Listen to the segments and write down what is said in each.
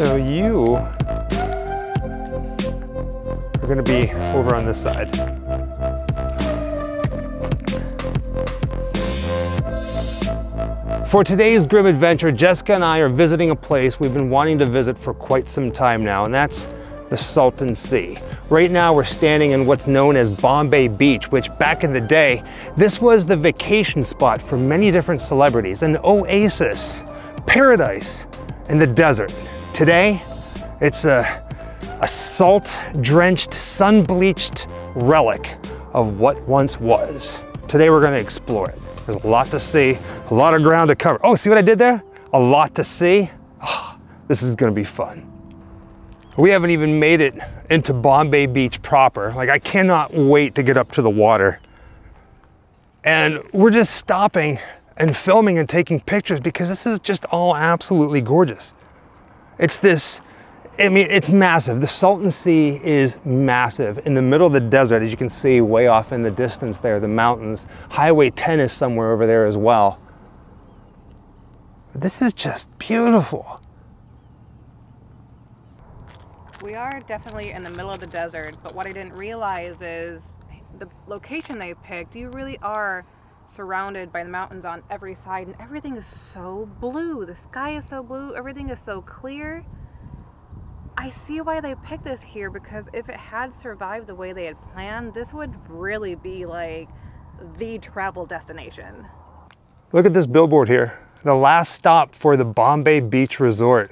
So you are going to be over on this side. For today's Grimm adventure, Jessica and I are visiting a place we've been wanting to visit for quite some time now, and that's the Salton Sea. Right now we're standing in what's known as Bombay Beach, which back in the day, this was the vacation spot for many different celebrities, an oasis, paradise in the desert. Today, it's a salt-drenched, sun-bleached relic of what once was. Today we're going to explore it. There's a lot to see, a lot of ground to cover. Oh, see what I did there? A lot to see. Oh, this is going to be fun. We haven't even made it into Bombay Beach proper. Like, I cannot wait to get up to the water. And we're just stopping and filming and taking pictures because this is just all absolutely gorgeous. It's this, I mean, it's massive. The Salton Sea is massive in the middle of the desert, as you can see way off in the distance there, the mountains. Highway 10 is somewhere over there as well. This is just beautiful. We are definitely in the middle of the desert, but what I didn't realize is the location they picked, you really are surrounded by the mountains on every side, and everything is so blue. The sky is so blue, everything is so clear. I see why they picked this here, because if it had survived the way they had planned, this would really be like the travel destination. Look at this billboard here. The last stop for the Bombay Beach Resort.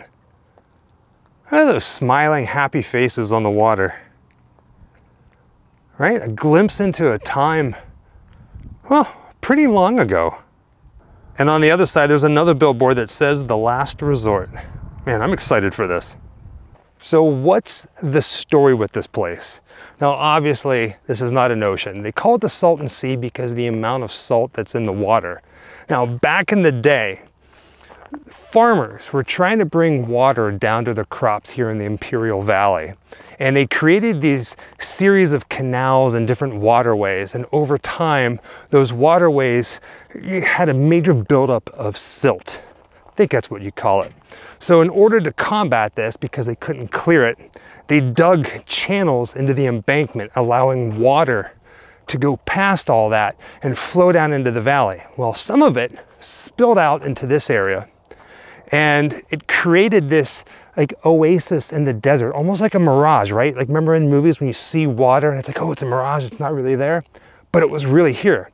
Look at those smiling, happy faces on the water. Right? A glimpse into a time, well, pretty long ago. And on the other side, there's another billboard that says the last resort. Man, I'm excited for this. So what's the story with this place? Now, obviously, this is not an ocean. They call it the Salton Sea because of the amount of salt that's in the water. Now, back in the day, farmers were trying to bring water down to their crops here in the Imperial Valley. And they created these series of canals and different waterways. And over time, those waterways had a major buildup of silt. I think that's what you call it. So in order to combat this, because they couldn't clear it, they dug channels into the embankment, allowing water to go past all that and flow down into the valley. Well, some of it spilled out into this area, and it created this like oasis in the desert, almost like a mirage, right? Like, remember in movies when you see water and it's like, oh, it's a mirage, it's not really there, but it was really here.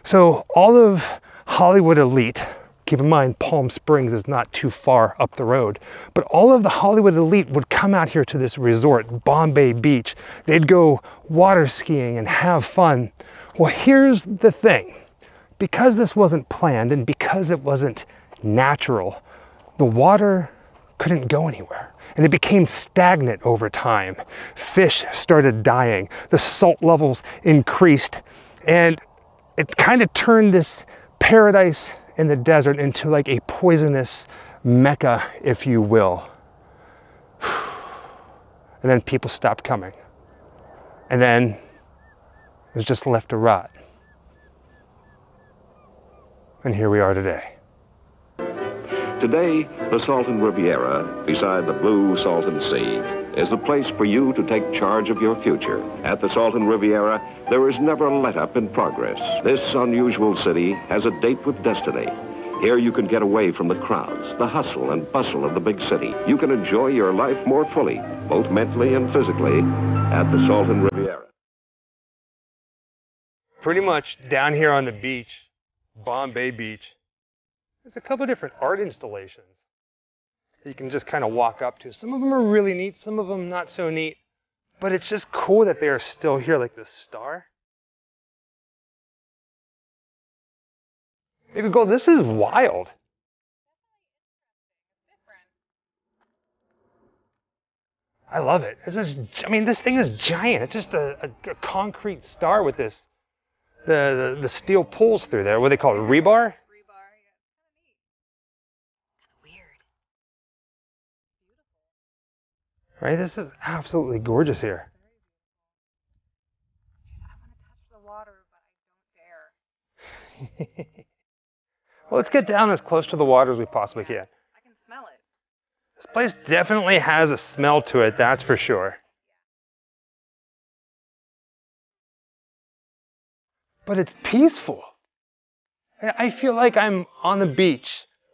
So all of Hollywood elite, keep in mind Palm Springs is not too far up the road, but all of the Hollywood elite would come out here to this resort, Bombay Beach. They'd go water skiing and have fun. Well, here's the thing. Because this wasn't planned and because it wasn't natural, the water couldn't go anywhere, and it became stagnant over time. Fish started dying, the salt levels increased, and it kind of turned this paradise in the desert into like a poisonous mecca, if you will. And then people stopped coming, and then it was just left to rot. And here we are today. Today, the Salton Riviera, beside the blue Salton Sea, is the place for you to take charge of your future. At the Salton Riviera, there is never a let-up in progress. This unusual city has a date with destiny. Here you can get away from the crowds, the hustle and bustle of the big city. You can enjoy your life more fully, both mentally and physically, at the Salton Riviera. Pretty much down here on the beach, Bombay Beach, there's a couple of different art installations that you can just kind of walk up to. Some of them are really neat, some of them not so neat, but it's just cool that they are still here, like this star. Maybe go, this is wild. I love it. This is, I mean, this thing is giant. It's just a concrete star with this, the steel poles through there. What do they call it, rebar? Right? This is absolutely gorgeous here. I want to touch the water, but I don't dare. Well, let's get down as close to the water as we possibly can. I can smell it. This This place definitely has a smell to it, that's for sure. But it's peaceful. I feel like I'm on the beach,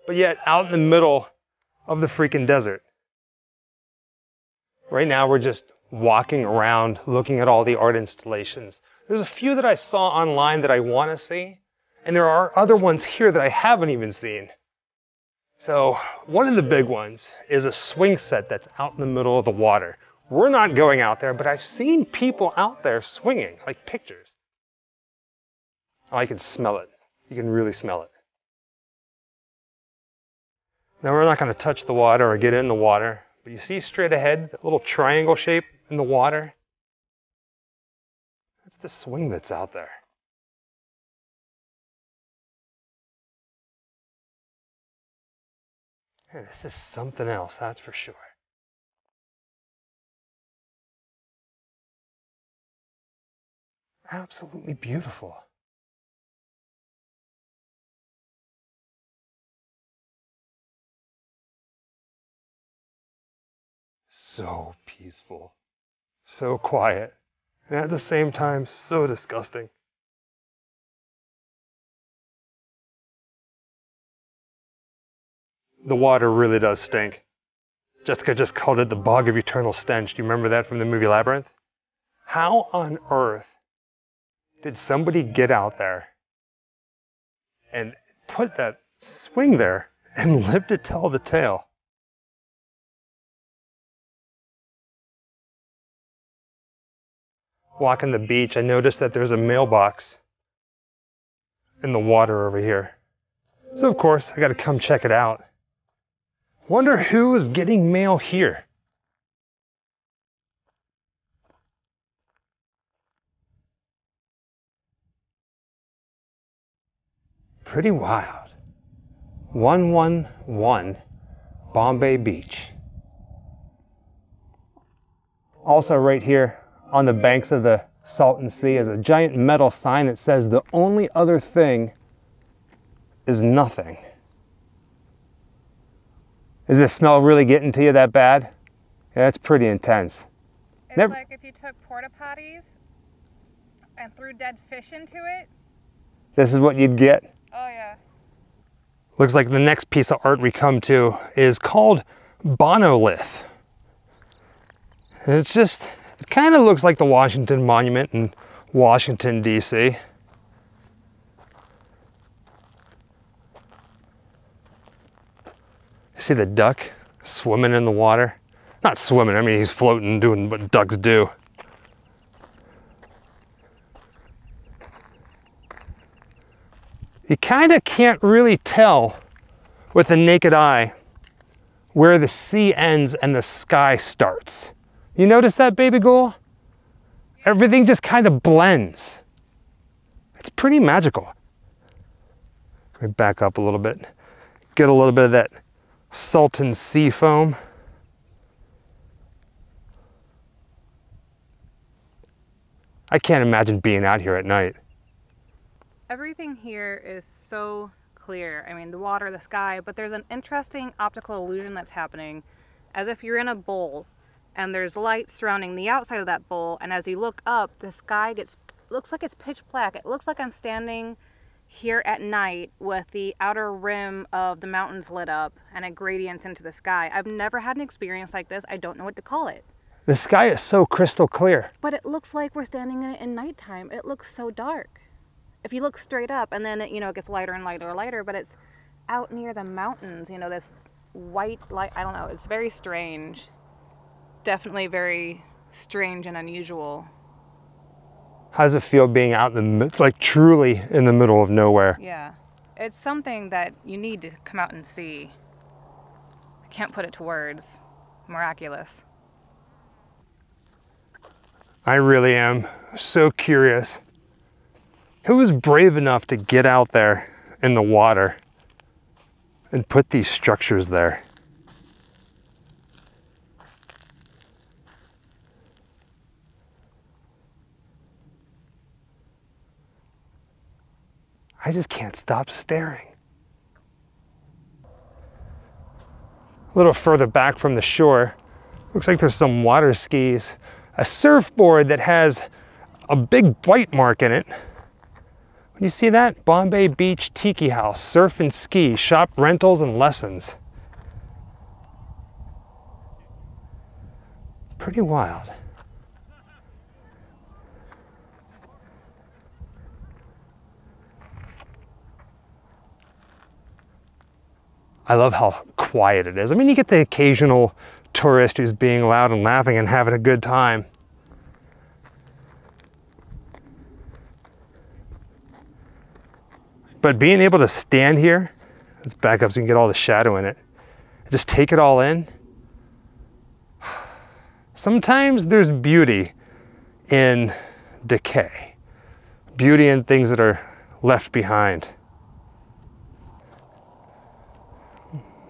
but yet out in the middle of the freaking desert. Right now we're just walking around, looking at all the art installations. There's a few that I saw online that I want to see, and there are other ones here that I haven't even seen. So one of the big ones is a swing set that's out in the middle of the water. We're not going out there, but I've seen people out there swinging, like pictures. Oh, I can smell it. You can really smell it. Now we're not going to touch the water or get in the water, but you see straight ahead, that little triangle shape in the water? That's the swing that's out there. And this is something else, that's for sure. Absolutely beautiful. So peaceful, so quiet, and at the same time, so disgusting. The water really does stink. Jessica just called it the bog of eternal stench. Do you remember that from the movie Labyrinth? How on earth did somebody get out there and put that swing there and live to tell the tale? Walking the beach, I noticed that there's a mailbox in the water over here. So of course, I gotta come check it out. Wonder who is getting mail here? Pretty wild. 111 Bombay Beach. Also right here on the banks of the Salton Sea is a giant metal sign that says the only other thing is nothing. Is the smell really getting to you that bad? Yeah, it's pretty intense. It's like if you took porta potties and threw dead fish into it. This is what you'd get? Oh yeah. Looks like the next piece of art we come to is called Bonolith. It's just, it kind of looks like the Washington Monument in Washington, D.C. See the duck swimming in the water? Not swimming, I mean he's floating, doing what ducks do. You kind of can't really tell with the naked eye where the sea ends and the sky starts. You notice that, baby ghoul? Everything just kind of blends. It's pretty magical. Let me back up a little bit. Get a little bit of that Salton Sea foam. I can't imagine being out here at night. Everything here is so clear. I mean, the water, the sky, but there's an interesting optical illusion that's happening, as if you're in a bowl and there's light surrounding the outside of that bowl, and as you look up, the sky looks like it's pitch black. It looks like I'm standing here at night with the outer rim of the mountains lit up and it gradients into the sky. I've never had an experience like this. I don't know what to call it. The sky is so crystal clear. But it looks like we're standing in it in nighttime. It looks so dark. If you look straight up and then it, it gets lighter and lighter and lighter, but it's out near the mountains, this white light. I don't know, it's very strange. Definitely very strange and unusual. How does it feel being out in the, like truly in the middle of nowhere? Yeah, it's something that you need to come out and see. I can't put it to words. Miraculous. I really am so curious. Who was brave enough to get out there in the water and put these structures there? I just can't stop staring. A little further back from the shore, looks like there's some water skis. A surfboard that has a big bite mark in it. You see that? Bombay Beach Tiki House, surf and ski, shop rentals and lessons. Pretty wild. I love how quiet it is. I mean, you get the occasional tourist who's being loud and laughing and having a good time. But being able to stand here, let's back up so you can get all the shadow in it, just take it all in. Sometimes there's beauty in decay, beauty in things that are left behind.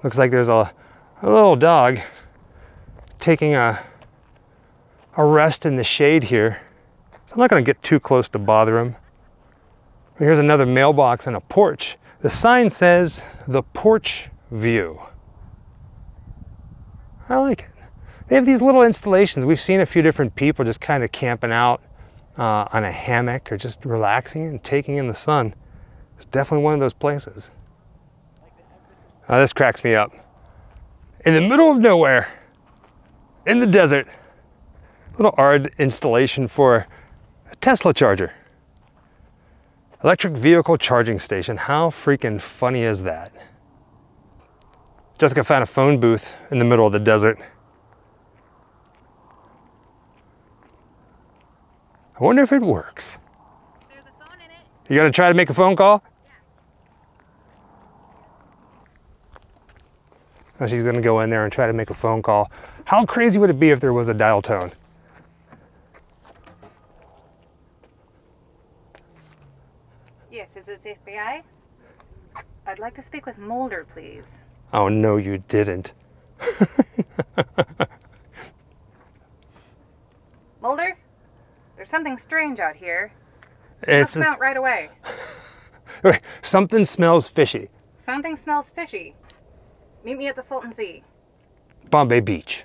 Looks like there's a little dog taking a rest in the shade here. So I'm not going to get too close to bother him. Here's another mailbox and a porch. The sign says, "The Porch View." I like it. They have these little installations. We've seen a few different people just kind of camping out on a hammock or just relaxing and taking in the sun. It's definitely one of those places. This cracks me up. In the middle of nowhere, in the desert, little art installation for a Tesla charger. Electric vehicle charging station. How freaking funny is that? Jessica found a phone booth in the middle of the desert. I wonder if it works. There's a phone in it. You gonna try to make a phone call? Now she's gonna go in there and try to make a phone call. How crazy would it be if there was a dial tone? Yes, is it FBI? I'd like to speak with Mulder, please. Oh, no, you didn't. Mulder? There's something strange out here. It's Come out right away. Wait, something smells fishy. Something smells fishy. Meet me at the Salton Sea. Bombay Beach.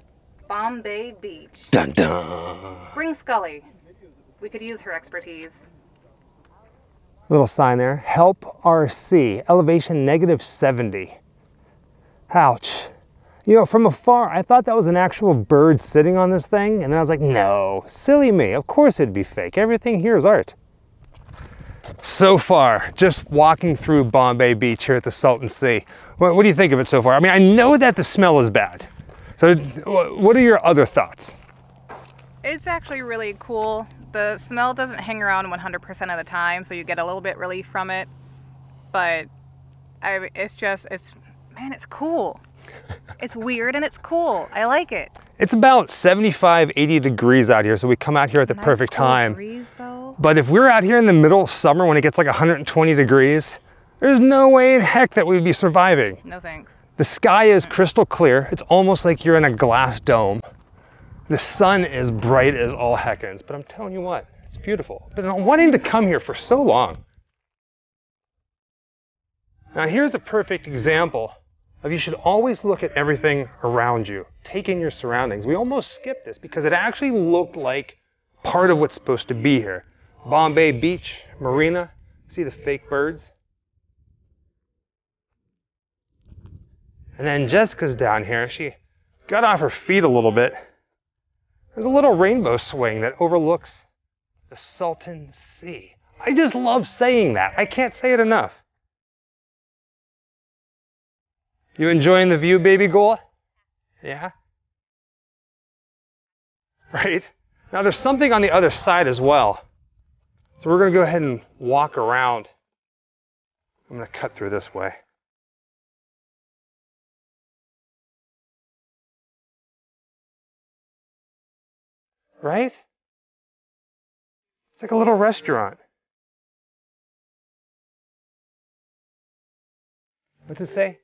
Bombay Beach. Dun dun. Bring Scully. We could use her expertise. Little sign there. Help RC. Elevation -70. Ouch. You know, from afar, I thought that was an actual bird sitting on this thing, and then I was like, no, silly me. Of course it'd be fake. Everything here is art. So far, just walking through Bombay Beach here at the Salton Sea. What do you think of it so far? I mean, I know that the smell is bad. So what are your other thoughts? It's actually really cool. The smell doesn't hang around 100% of the time, so you get a little bit relief from it. But man, it's cool. It's weird and it's cool. I like it. It's about 75, 80 degrees out here, so we come out here at the Nice perfect cool time. breeze, though. But if we're out here in the middle of summer when it gets like 120 degrees, there's no way in heck that we'd be surviving. No thanks. The sky is crystal clear. It's almost like you're in a glass dome. The sun is bright as all heckins, but I'm telling you what, it's beautiful. I've been wanting to come here for so long. Now here's a perfect example of you should always look at everything around you. Take in your surroundings. We almost skipped this because it actually looked like part of what's supposed to be here. Bombay Beach, Marina. See the fake birds? And then Jessica's down here. She got off her feet a little bit. There's a little rainbow swing that overlooks the Salton Sea. I just love saying that. I can't say it enough. You enjoying the view, baby Gola? Yeah? Right? Now there's something on the other side as well. So we're going to go ahead and walk around. I'm going to cut through this way. Right? It's like a little restaurant. What's it say?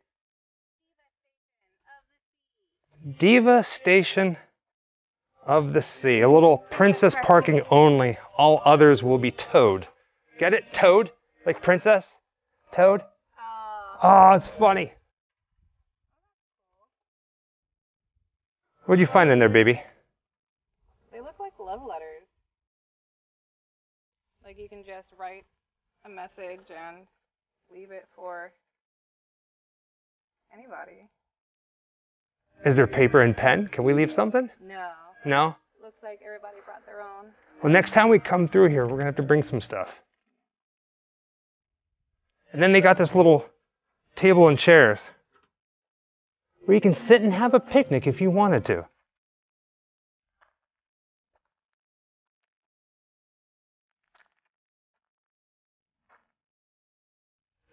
Diva Station of the Sea. A little princess parking only. All others will be towed. Get it? Towed? Like princess? Towed? Oh, it's funny. What'd you find in there, baby? They look like love letters. Like you can just write a message and leave it for anybody. Is there paper and pen? Can we leave something? No. No? Looks like everybody brought their own. Well, next time we come through here, we're going to have to bring some stuff. And then they got this little table and chairs where you can sit and have a picnic if you wanted to.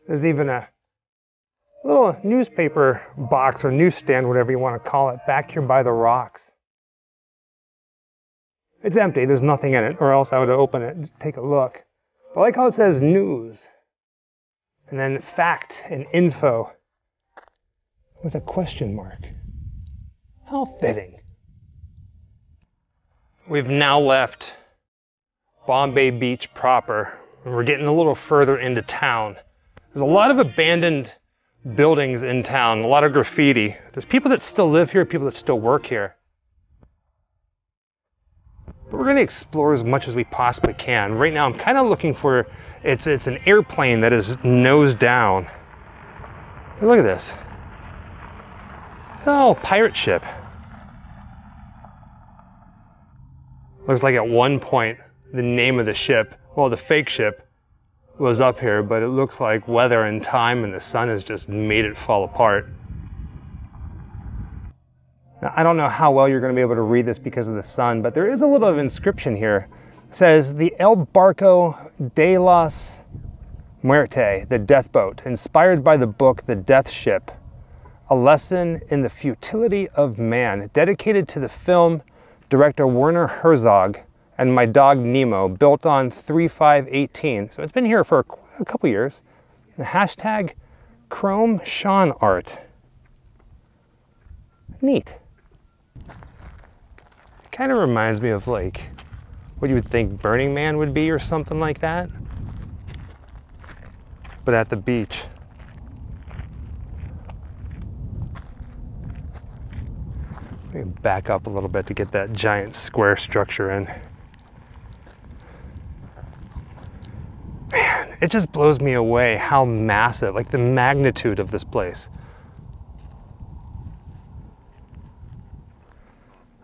There's even a little newspaper box or newsstand, whatever you want to call it, back here by the rocks. It's empty, there's nothing in it, or else I would open it and take a look. But I like how it says news, and then fact and info with a question mark. How fitting. We've now left Bombay Beach proper, and we're getting a little further into town. There's a lot of abandoned buildings in town, a lot of graffiti. There's people that still live here, people that still work here. But we're going to explore as much as we possibly can. Right now I'm kind of looking for, it's an airplane that is nose down. Look at this. Oh, pirate ship. Looks like at one point the name of the ship, well, the fake ship, was up here, but it looks like weather and time and the sun has just made it fall apart. Now, I don't know how well you're going to be able to read this because of the sun, but there is a little of inscription here. It says, the El Barco de las Muerte, the death boat, inspired by the book The Death Ship, a lesson in the futility of man, dedicated to the film director Werner Herzog and my dog Nemo, built on 3/5/18. So it's been here for a couple years. The hashtag Chrome Sean Art. Neat. Kind of reminds me of like what you would think Burning Man would be or something like that, but at the beach. Let me back up a little bit to get that giant square structure in. Man, it just blows me away how massive, like the magnitude of this place.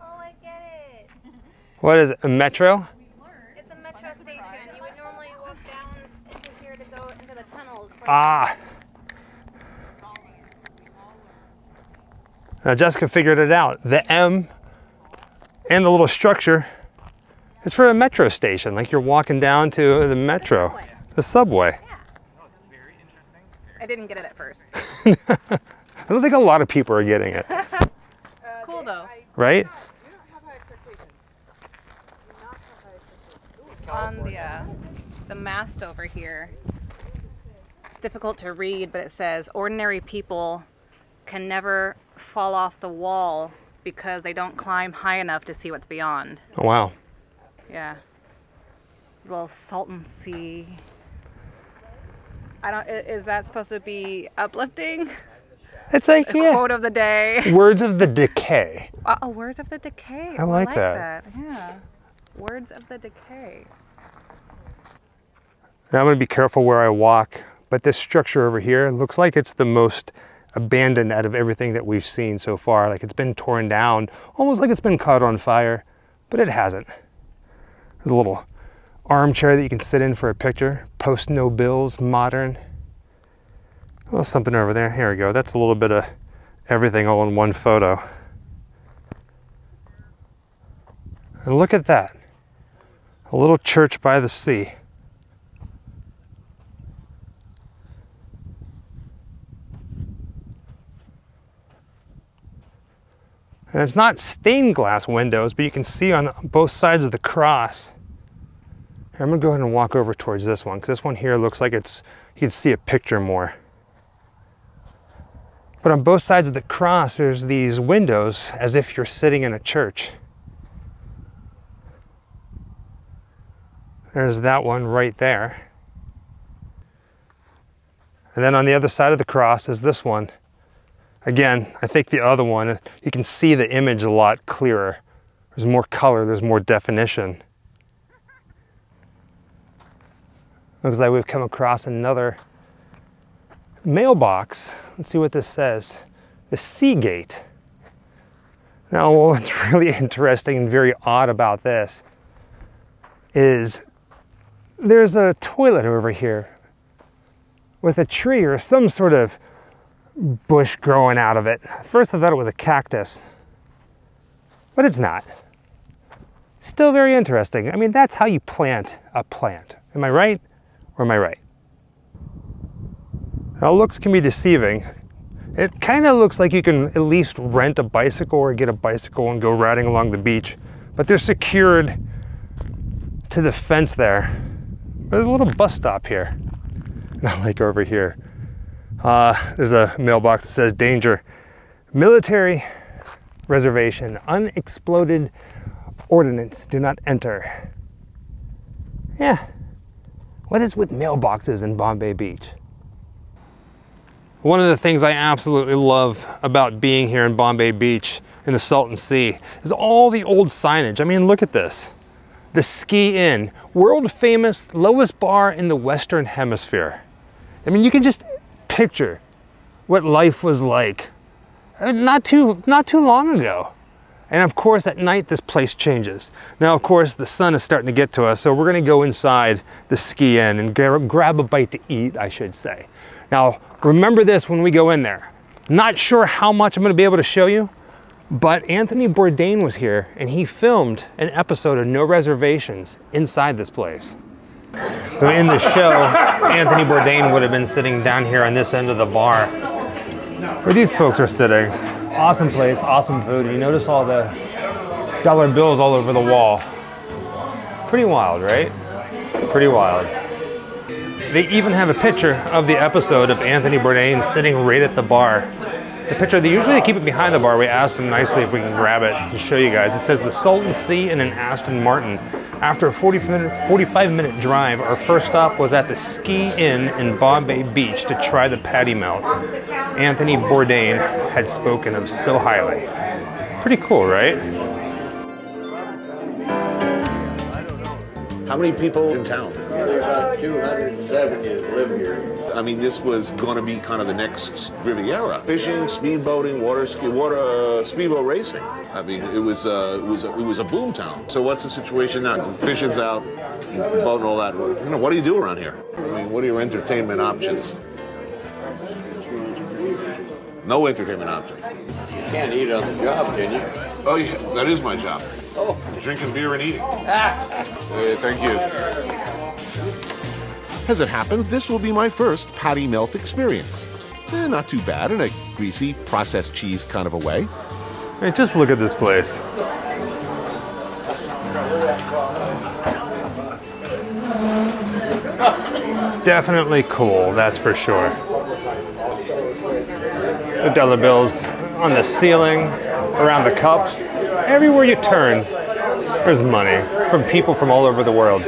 Oh, I get it. What is it, a metro? It's a metro station. You would normally walk down into here to go into the tunnels. Ah. Now Jessica figured it out. The M and the little structure is for a metro station, like you're walking down to the metro, the subway. Yeah. I didn't get it at first. I don't think a lot of people are getting it. Cool though. Right? On the mast over here, it's difficult to read, but it says ordinary people can never fall off the wall because they don't climb high enough to see what's beyond. Oh, wow. Yeah. Little Salton Sea. Is that supposed to be uplifting? It's like, yeah. Quote of the day. Words of the decay. Oh, words of the decay. I like that. Yeah. Words of the decay. Now I'm going to be careful where I walk, but this structure over here looks like it's the most abandoned out of everything that we've seen so far. Like it's been torn down, almost like it's been caught on fire, but it hasn't. There's a little armchair that you can sit in for a picture. Post no bills, modern. Oh, something over there. Here we go. That's a little bit of everything all in one photo. And look at that. A little church by the sea. And it's not stained glass windows, but you can see on both sides of the cross. Here, I'm gonna go ahead and walk over towards this one, because this one here looks like it's, you can see a picture more. But on both sides of the cross, there's these windows as if you're sitting in a church. There's that one right there. And then on the other side of the cross is this one. Again, I think the other one, you can see the image a lot clearer. There's more color, there's more definition. Looks like we've come across another mailbox. Let's see what this says. The Sea Gate. Now, what's really interesting and very odd about this is there's a toilet over here with a tree or some sort of bush growing out of it. At first I thought it was a cactus, but it's not. Still very interesting. I mean, that's how you plant a plant. Am I right or am I right? Now, looks can be deceiving. It kind of looks like you can at least rent a bicycle or get a bicycle and go riding along the beach, but they're secured to the fence there. There's a little bus stop here. Not like over here. There's a mailbox that says danger. Military reservation. Unexploded ordnance. Do not enter. Yeah. What is with mailboxes in Bombay Beach? One of the things I absolutely love about being here in Bombay Beach in the Salton Sea is all the old signage. I mean, look at this. The Ski Inn, world famous, lowest bar in the Western Hemisphere. I mean, you can just picture what life was like not too long ago. And of course, at night, this place changes. Now, of course, the sun is starting to get to us, so we're gonna go inside the Ski Inn and grab a bite to eat, I should say. Now, remember this when we go in there. Not sure how much I'm gonna be able to show you, but Anthony Bourdain was here and he filmed an episode of No Reservations inside this place. So in the show, Anthony Bourdain would have been sitting down here on this end of the bar where these folks are sitting. Awesome place, awesome food. You notice all the dollar bills all over the wall. Pretty wild, right? Pretty wild. They even have a picture of the episode of Anthony Bourdain sitting right at the bar. The picture, usually they keep it behind the bar. We asked them nicely if we can grab it and show you guys. It says the Salton Sea and an Aston Martin. After a 45-minute drive, our first stop was at the Ski Inn in Bombay Beach to try the patty melt. Anthony Bourdain had spoken of so highly. Pretty cool, right? How many people in town? About 270 live here. I mean, this was going to be kind of the next Riviera. Fishing, speedboating, speedboat racing. I mean, it was a boom town. So what's the situation now? Fishing's out, boat and all that. You know, what do you do around here? I mean, what are your entertainment options? No entertainment options. You can't eat on the job, can you? Oh yeah, that is my job. Oh. Drinking beer and eating. Thank you. As it happens, this will be my first patty melt experience. Not too bad in a greasy, processed cheese kind of a way. Hey, just look at this place. Definitely cool, that's for sure. The dollar bills on the ceiling, around the cups. Everywhere you turn, there's money from people from all over the world.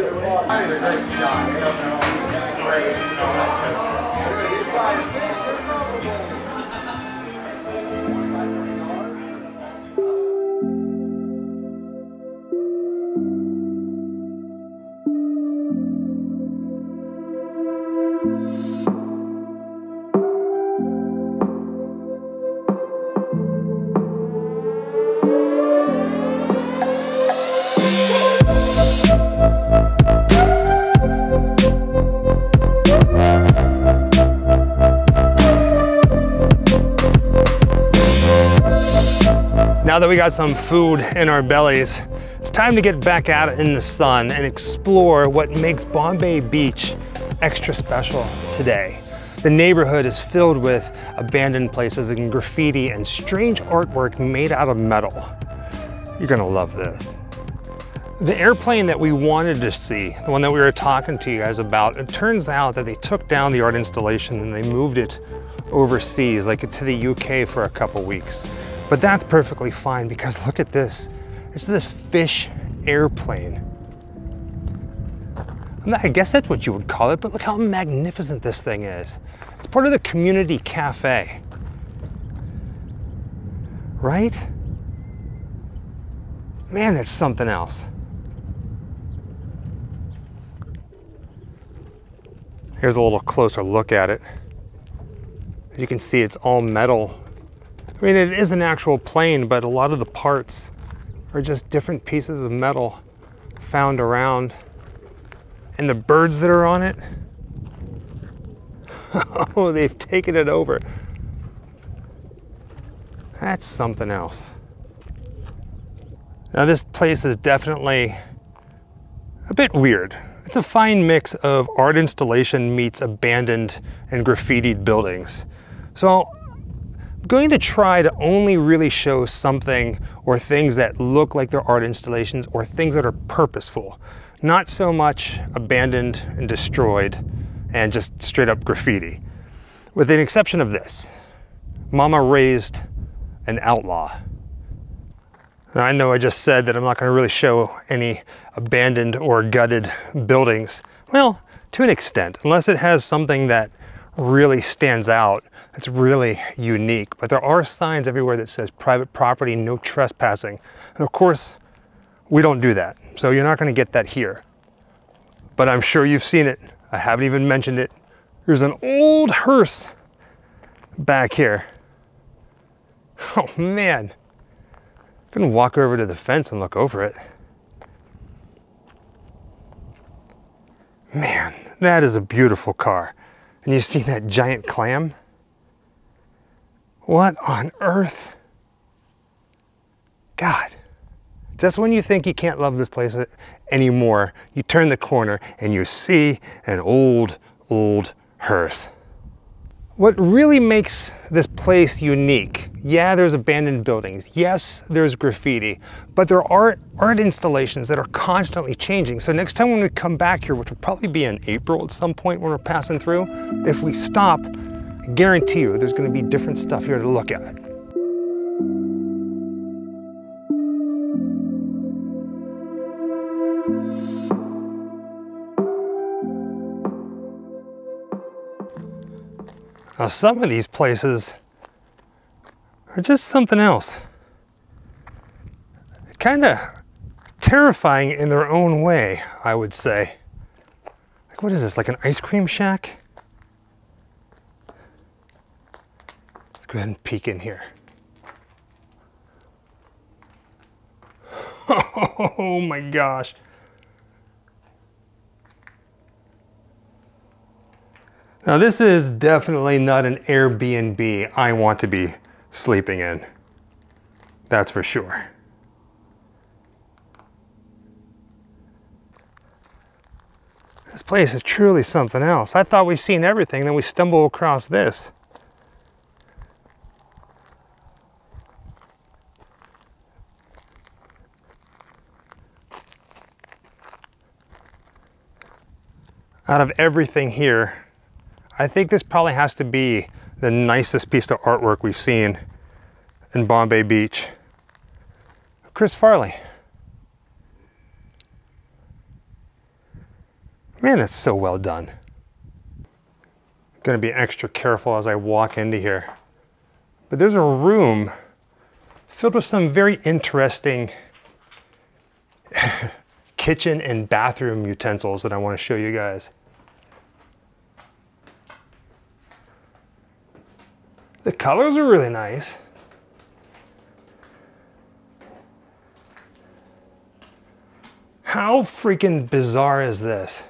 Now that we got some food in our bellies, it's time to get back out in the sun and explore what makes Bombay Beach extra special today. The neighborhood is filled with abandoned places and graffiti and strange artwork made out of metal. You're gonna love this. The airplane that we wanted to see, the one that we were talking to you guys about, it turns out that they took down the art installation and they moved it overseas, like to the UK for a couple weeks. But that's perfectly fine because look at this. It's this fish airplane. I guess that's what you would call it, but look how magnificent this thing is. It's part of the community cafe. Right? Man, it's something else. Here's a little closer look at it. As you can see, it's all metal. I mean, it is an actual plane, but a lot of the parts are just different pieces of metal found around. And the birds that are on it, oh, they've taken it over. That's something else. Now, this place is definitely a bit weird. It's a fine mix of art installation meets abandoned and graffitied buildings. So I'm going to try to only really show something or things that look like they're art installations or things that are purposeful. Not so much abandoned and destroyed and just straight up graffiti. With the exception of this. Mama raised an outlaw. Now, I know I just said that I'm not going to really show any abandoned or gutted buildings. Well, to an extent, unless it has something that really stands out, that's really unique. But there are signs everywhere that says private property, no trespassing. And of course, we don't do that. So you're not going to get that here. But I'm sure you've seen it. I haven't even mentioned it. There's an old hearse back here. Oh man. I'm gonna walk over to the fence and look over it. Man, that is a beautiful car. And you see that giant clam? What on earth? God, just when you think you can't love this place anymore, you turn the corner and you see an old hearse. What really makes this place unique, yeah, there's abandoned buildings, yes, there's graffiti, but there are art installations that are constantly changing. So next time when we come back here, which will probably be in April at some point when we're passing through, if we stop, I guarantee you there's going to be different stuff here to look at. Now, some of these places are just something else. Kind of terrifying in their own way, I would say. Like, what is this, like an ice cream shack? Let's go ahead and peek in here. Oh my gosh. Now, this is definitely not an Airbnb I want to be sleeping in. That's for sure. This place is truly something else. I thought we've seen everything, then we stumble across this. Out of everything here, I think this probably has to be the nicest piece of artwork we've seen in Bombay Beach. Chris Farley. Man, it's so well done. I'm gonna be extra careful as I walk into here. But there's a room filled with some very interesting kitchen and bathroom utensils that I want to show you guys. The colors are really nice. How freaking bizarre is this?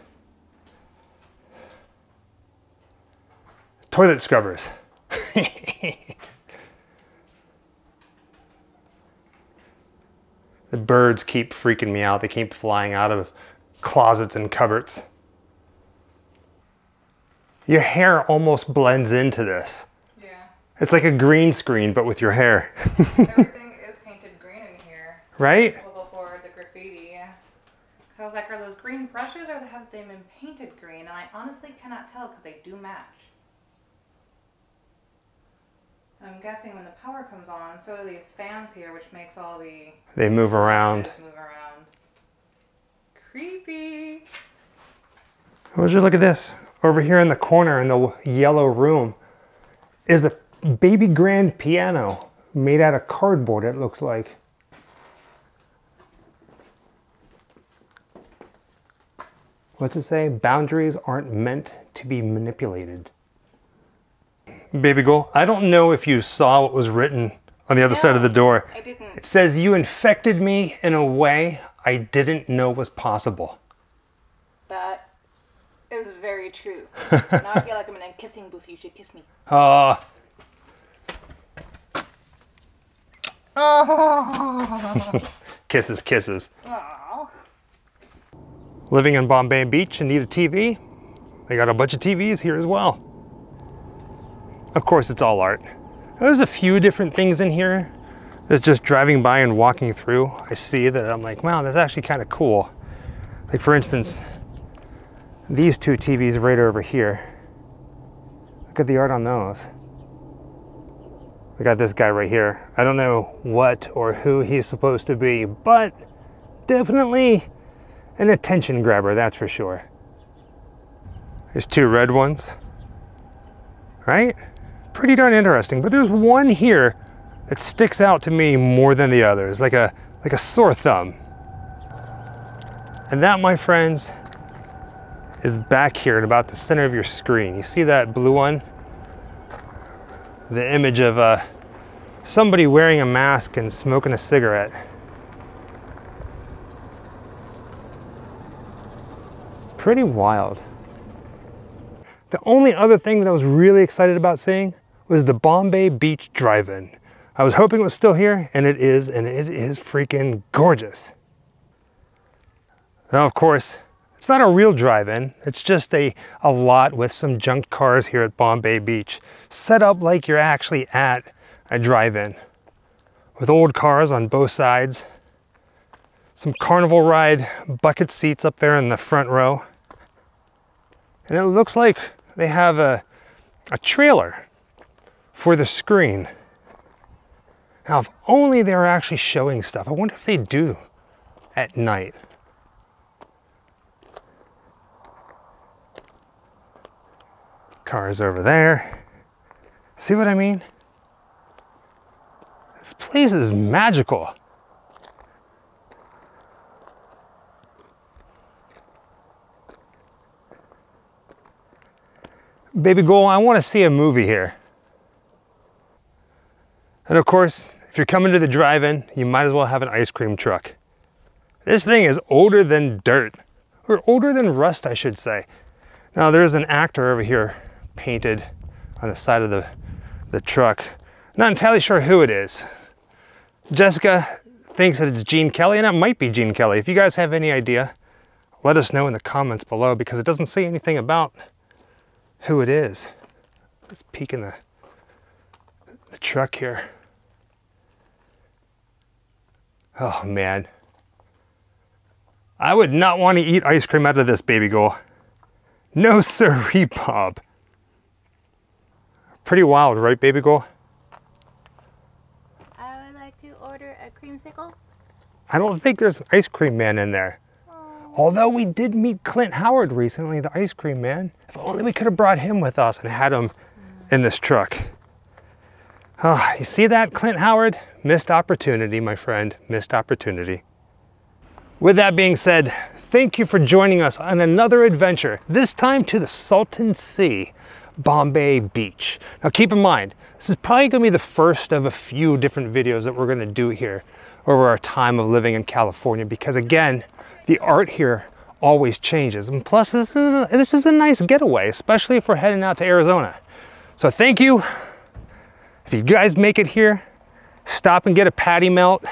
Toilet scrubbers. The birds keep freaking me out. They keep flying out of closets and cupboards. Your hair almost blends into this. It's like a green screen, but with your hair. Everything is painted green in here. Right? We'll go for the graffiti. So I was like, are those green brushes or have they been painted green? And I honestly cannot tell because they do match. I'm guessing when the power comes on, so are these fans here, which makes all the... They move around. Move around. Creepy. Would you look at this? Over here in the corner in the yellow room is a baby grand piano. Made out of cardboard, it looks like. What's it say? Boundaries aren't meant to be manipulated. Baby girl, I don't know if you saw what was written on the other side of the door. I didn't. It says, "You infected me in a way I didn't know was possible." That is very true. Now I feel like I'm in a kissing booth. You should kiss me. Oh. Kisses, kisses. Aww. Living in Bombay Beach and need a TV? They got a bunch of TVs here as well. Of course, it's all art. There's a few different things in here that's just driving by and walking through. I see that I'm like, wow, that's actually kind of cool. Like for instance, these two TVs right over here. Look at the art on those. We got this guy right here. I don't know what or who he's supposed to be, but definitely an attention grabber, that's for sure. There's two red ones, right? Pretty darn interesting, but there's one here that sticks out to me more than the others, like a sore thumb. And that, my friends, is back here at about the center of your screen. You see that blue one? The image of somebody wearing a mask and smoking a cigarette. It's pretty wild. The only other thing that I was really excited about seeing was the Bombay Beach Drive-In. I was hoping it was still here, and it is freaking gorgeous. Now, of course, it's not a real drive-in. It's just a lot with some junked cars here at Bombay Beach, set up like you're actually at a drive-in, with old cars on both sides, some carnival ride bucket seats up there in the front row, and it looks like they have a trailer for the screen. Now, if only they were actually showing stuff. I wonder if they do at night. Cars over there. See what I mean? This place is magical. Baby girl, I want to see a movie here. And of course, if you're coming to the drive-in, you might as well have an ice cream truck. This thing is older than dirt, or older than rust, I should say. Now, there's an actor over here painted on the side of the truck. Not entirely sure who it is. Jessica thinks that it's Gene Kelly, and it might be Gene Kelly. If you guys have any idea, let us know in the comments below, because it doesn't say anything about who it is. Let's peek in the truck here. Oh man. I would not want to eat ice cream out of this, baby girl. No sirree, Bob. Pretty wild, right, baby girl? I would like to order a creamsicle. I don't think there's an ice cream man in there. Although we did meet Clint Howard recently, the ice cream man. If only we could have brought him with us and had him in this truck. Oh, you see that, Clint Howard? Missed opportunity, my friend, missed opportunity. With that being said, thank you for joining us on another adventure, this time to the Salton Sea, Bombay Beach. Now keep in mind, this is probably gonna be the first of a few different videos that we're gonna do here over our time of living in California, because again, the art here always changes. And plus, this is a nice getaway, especially if we're heading out to Arizona. So thank you. If you guys make it here, stop and get a patty melt,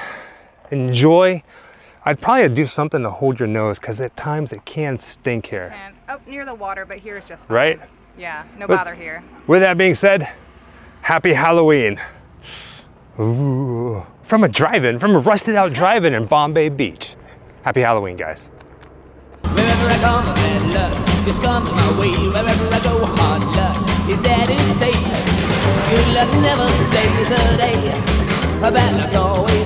enjoy. I'd probably do something to hold your nose, because at times it can stink here. And up near the water, but here's just fine. Right? Yeah, no bother here. With that being said, happy Halloween. Ooh, from a drive-in, from a rusted out drive-in in Bombay Beach. Happy Halloween, guys. Wherever I come, bad luck just comes my way. Wherever I go, hard luck is there to stay. Good luck never stays a day. Bad luck's always